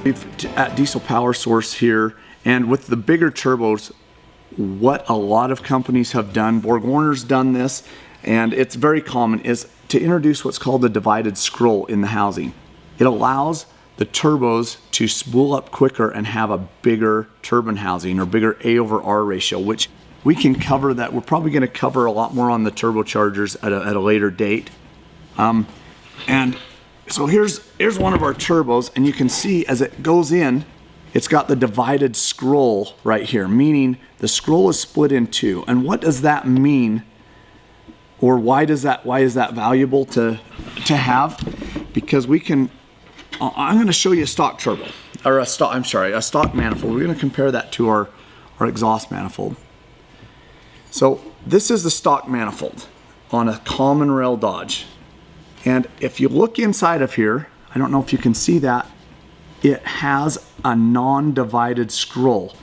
We've at DieselPowerSource here, and with the bigger turbos, what a lot of companies have done, BorgWarner's done this, and it's very common, is to introduce what's called a divided scroll in the housing. It allows the turbos to spool up quicker and have a bigger turbine housing or bigger A over R ratio, which we can cover that. We're probably going to cover a lot more on the turbochargers at a later date. And so here's one of our turbos, and you can see as it goes in, it's got the divided scroll right here, meaning the scroll is split in two. And what does that mean? Or why is that valuable to have? Because we can, I'm going to show you a stock turbo, or a stock manifold. We're going to compare that to our exhaust manifold. So this is the stock manifold on a common rail Dodge. And if you look inside of here, I don't know if you can see that, it has a non-divided scroll.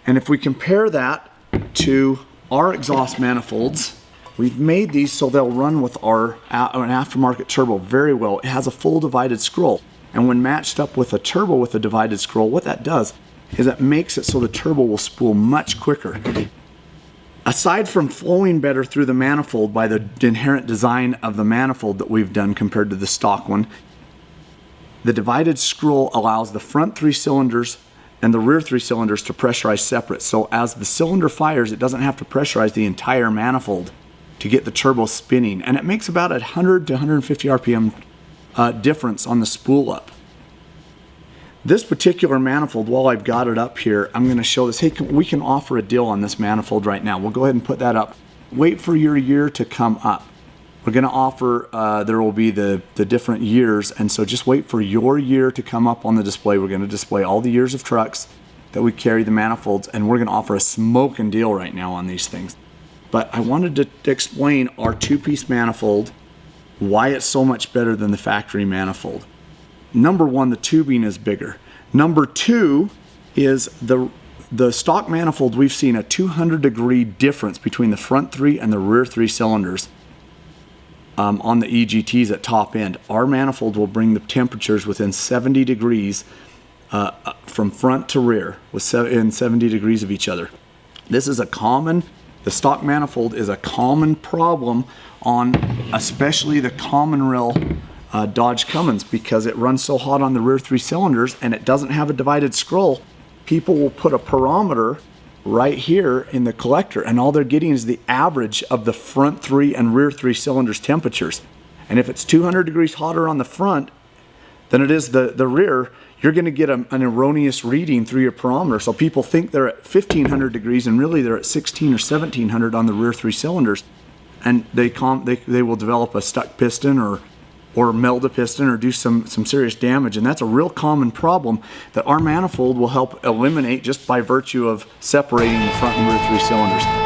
And if we compare that to our exhaust manifolds, we've made these so they'll run with an aftermarket turbo very well. It has a full divided scroll. And when matched up with a turbo with a divided scroll, what that does is it makes it so the turbo will spool much quicker. Aside from flowing better through the manifold by the inherent design of the manifold that we've done compared to the stock one, the divided scroll allows the front 3 cylinders and the rear 3 cylinders to pressurize separate. So as the cylinder fires, it doesn't have to pressurize the entire manifold to get the turbo spinning. And it makes about 100 to 150 RPM difference on the spool up. This particular manifold, while I've got it up here, I'm going to show this. Hey, we can offer a deal on this manifold right now. We'll go ahead and put that up. Wait for your year to come up. We're going to offer, there will be the different years, and so just wait for your year to come up on the display. We're going to display all the years of trucks that we carry the manifolds, and we're going to offer a smoking deal right now on these things. But I wanted to explain our 2-piece manifold, why it's so much better than the factory manifold. Number one, the tubing is bigger. Number two is the stock manifold. We've seen a 200-degree difference between the front 3 and the rear 3 cylinders on the EGTs at top end. Our manifold will bring the temperatures within 70 degrees from front to rear, within 70 degrees of each other. This is the stock manifold is a common problem on especially the common rail Dodge Cummins, because it runs so hot on the rear 3 cylinders and it doesn't have a divided scroll. People will put a barometer right here in the collector, and all they're getting is the average of the front 3 and rear 3 cylinders temperatures. And if it's 200 degrees hotter on the front than it is the rear, you're going to get an erroneous reading through your barometer. So people think they're at 1500 degrees and really they're at 16 or 1700 on the rear 3 cylinders, and they will develop a stuck piston or meld a piston or do some serious damage. And that's a real common problem that our manifold will help eliminate just by virtue of separating the front and rear 3 cylinders.